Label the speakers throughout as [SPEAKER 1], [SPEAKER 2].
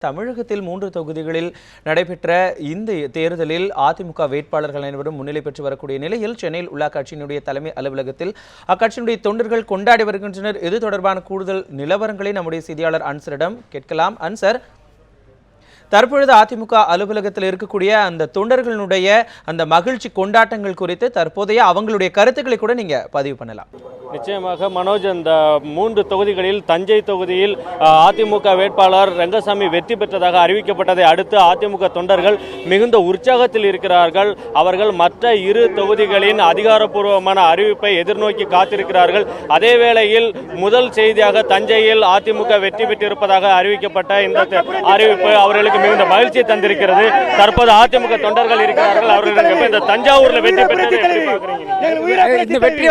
[SPEAKER 1] தமிழகத்தில் 3 தொகுதிகளில் நடைபெற்ற இந்த தேர்தலில் அதிமுக வேட்பாளர்கள் அனைவரும் முன்னிலை பெற்று வரக்கூடிய நிலையில் சென்னையில் உள்ள கட்சியினுடைய தலைமை அலுவலகத்தில் அக்கட்சியினுடைய தொண்டர்கள் கொண்டாடி வருகின்றனர். இது தொடர்பான கூடுதல் நிலவரங்களை நம்முடைய செய்தியாளர் அன்சரிடம் கேட்கலாம். அன்சர், தற்பொழுது அதிமுக அலுவலகத்தில் இருக்கக்கூடிய அந்த தொண்டர்களுடைய அந்த மகிழ்ச்சி கொண்டாட்டங்கள் குறித்து தற்போதைய அவங்களுடைய கருத்துக்களை கூட நீங்க பதிவு பண்ணலாம்.
[SPEAKER 2] நிச்சயமாக மனோஜ், அந்த 3 தொகுதிகளில் தஞ்சை தொகுதியில் அதிமுக வேட்பாளர் ரங்கசாமி வெற்றி பெற்றதாக அறிவிக்கப்பட்டதை அடுத்து அதிமுக தொண்டர்கள் மிகுந்த உற்சாகத்தில் இருக்கிறார்கள். அவர்கள் மற்ற 2 தொகுதிகளின் அதிகாரப்பூர்வமான அறிவிப்பை எதிர்நோக்கி காத்திருக்கிறார்கள். அதே வேளையில் முதல் செய்தியாக தஞ்சையில் அதிமுக வெற்றி பெற்றிருப்பதாக அறிவிக்கப்பட்ட இந்த அறிவிப்பு அவர்களுக்கு மிகுந்த மகிழ்ச்சியை தந்திருக்கிறது. தற்போது அதிமுக தொண்டர்கள் இருக்கிறார்கள். அவர்கள் இந்த தஞ்சாவூர்ல வெற்றி பெற்றது எப்படி பார்க்குறீங்க?
[SPEAKER 3] இந்த வெற்றி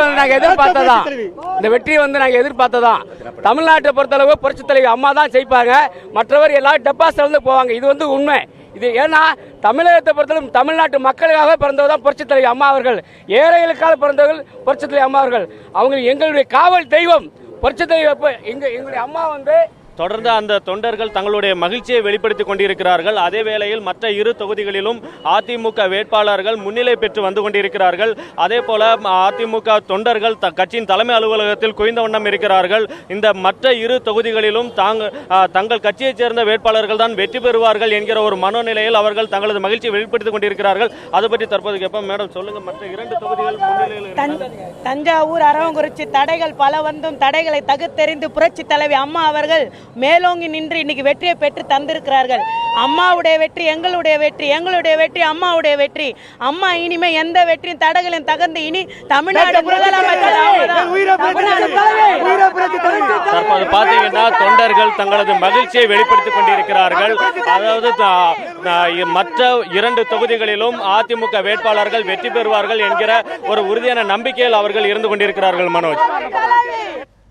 [SPEAKER 3] நாங்க எதிர்பார்த்ததா. தமிழ்நாட்டை பொறுத்தளவு புரட்சி தலைவி அம்மா தான் ஜெயிப்பாங்க, மற்றவர் எல்லாரும் டெபாசிட் போவாங்க. இது உண்மை. இது ஏன்னா தமிழகத்தை பொறுத்தளவு தமிழ்நாட்டு மக்களுக்காக பிறந்தவர் தான் புரட்சி தலைவி அம்மா அவர்கள். ஏழைகளுக்காக பிறந்தவர்கள் புரட்சி தலைவி அம்மா அவர்கள். அவங்க எங்களுடைய காவல் தெய்வம் புரட்சி தலைவி. எங்களுடைய அம்மா
[SPEAKER 2] தொடர்ந்து அந்த தொண்டர்கள் தங்களுடைய மகிழ்ச்சியை வெளிப்படுத்திக் கொண்டிருக்கிறார்கள். அதே வேளையில் மற்ற 2 தொகுதிகளிலும் அதிமுக வேட்பாளர்கள் முன்னிலை பெற்று வந்து கொண்டிருக்கிறார்கள். அதே போல அதிமுக தொண்டர்கள் கட்சியின் தலைமை அலுவலகத்தில் குவிந்த வண்ணம் இருக்கிறார்கள். இந்த மற்ற 2 தொகுதிகளிலும் தங்கள் கட்சியைச் சேர்ந்த வேட்பாளர்கள் தான் வெற்றி பெறுவார்கள் என்கிற ஒரு மனோநிலையில் அவர்கள் தங்களது மகிழ்ச்சியை வெளிப்படுத்திக் கொண்டிருக்கிறார்கள். அது பற்றி தற்போது கேட்போம். மேடம், சொல்லுங்க, மற்ற 2 தொகுதிகள் முன்னிலையில்
[SPEAKER 4] தஞ்சாவூர், அரவங்குறிச்சி தடைகள் பல வந்தும் தடைகளை தகுத்தெறிந்து புரட்சி தலைவி அம்மா அவர்கள் மேலோங்கி நின்று இன்னைக்கு வெற்றியை பெற்று தந்திருக்கிறார்கள். அம்மாவுடைய வெற்றி எங்களுடைய வெற்றி, எங்களுடைய வெற்றி அம்மாவுடைய வெற்றி. அம்மா இனிமே எந்த வெற்றியும் தடைகளையும் தகர்ந்து இனி தமிழ்நாடு முதலமைச்சர்.
[SPEAKER 2] தற்போது பார்த்தீங்கன்னா தொண்டர்கள் தங்களது மகிழ்ச்சியை வெளிப்படுத்திக் கொண்டிருக்கிறார்கள். அதாவது மற்ற 2 தொகுதிகளிலும் அதிமுக வேட்பாளர்கள் வெற்றி பெறுவார்கள் என்கிற ஒரு உறுதியான நம்பிக்கையில் அவர்கள் இருந்து கொண்டிருக்கிறார்கள். மனோஜ்,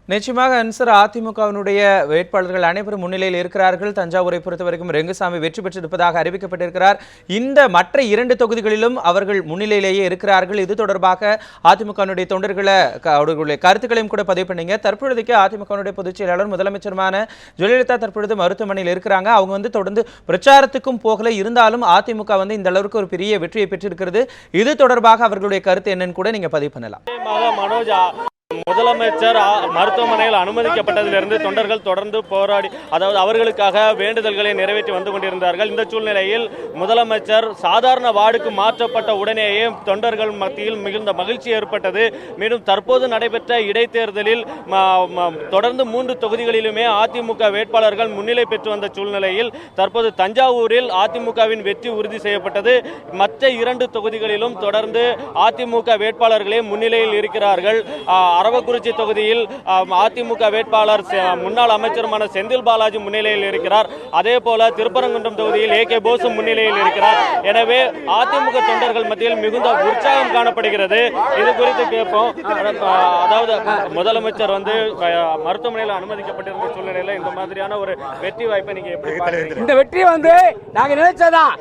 [SPEAKER 1] நிச்சயமாக அன்சர், அதிமுகவினுடைய வேட்பாளர்கள் அனைவரும் முன்னிலையில் இருக்கிறார்கள். தஞ்சாவூரை பொறுத்தவரைக்கும் ரங்கசாமி வெற்றி பெற்றிருப்பதாக அறிவிக்கப்பட்டிருக்கிறார். இந்த மற்ற 2 தொகுதிகளிலும் அவர்கள் முன்னிலையிலேயே இருக்கிறார்கள். இது தொடர்பாக அதிமுகவினுடைய தொண்டர்களை அவர்களுடைய கருத்துக்களையும் கூட பதிவு பண்ணீங்க. தற்பொழுதைக்கு அதிமுகவினுடைய பொதுச் செயலாளர் முதலமைச்சருமான ஜெயலலிதா தற்பொழுது மருத்துவமனையில் இருக்கிறாங்க. அவங்க தொடர்ந்து பிரச்சாரத்துக்கும் போகல, இருந்தாலும் அதிமுக இந்த அளவுக்கு ஒரு பெரிய வெற்றியை பெற்றிருக்கிறது. இது தொடர்பாக அவர்களுடைய கருத்து என்னன்னு கூட நீங்க பதிவு பண்ணலாம்.
[SPEAKER 2] மனோஜ், முதலமைச்சர் மருத்துவமனையில் அனுமதிக்கப்பட்டதிலிருந்து தொண்டர்கள் தொடர்ந்து போராடி, அதாவது அவர்களுக்காக வேண்டுதல்களை நிறைவேற்றி வந்து கொண்டிருந்தார்கள். இந்த சூழ்நிலையில் முதலமைச்சர் சாதாரண வார்டுக்கு மாற்றப்பட்ட உடனேயே தொண்டர்கள் மத்தியில் மிகுந்த மகிழ்ச்சி ஏற்பட்டது. மேலும் தற்போது நடைபெற்ற இடைத்தேர்தலில் தொடர்ந்து 3 தொகுதிகளிலுமே அதிமுக வேட்பாளர்கள் முன்னிலை பெற்று வந்த சூழ்நிலையில் தற்போது தஞ்சாவூரில் அதிமுகவின் வெற்றி உறுதி செய்யப்பட்டது. மற்ற 2 தொகுதிகளிலும் தொடர்ந்து அதிமுக வேட்பாளர்களே முன்னிலையில் இருக்கிறார்கள். அரவக்குறிச்சி தொகுதியில் அதிமுக வேட்பாளர் முன்னாள் அமைச்சருமான செந்தில் பாலாஜி முன்னிலையில் இருக்கிறார். அதே போல திருப்பரங்குன்றம் தொகுதியில் AK போஸ் முன்னிலையில் இருக்கிறார். எனவே அதிமுக தொண்டர்கள் மத்தியில் மிகுந்த உற்சாகம் காணப்படுகிறது. இது குறித்து கேட்போம். அதாவது முதலமைச்சர் மருத்துவமனையில் அனுமதிக்கப்பட்டிருந்த சூழ்நிலையில் இந்த மாதிரியான ஒரு வெற்றி வாய்ப்பை நீங்க எப்படி பாக்குறீங்க?
[SPEAKER 3] இந்த வெற்றி நாங்க நினைச்சதான்.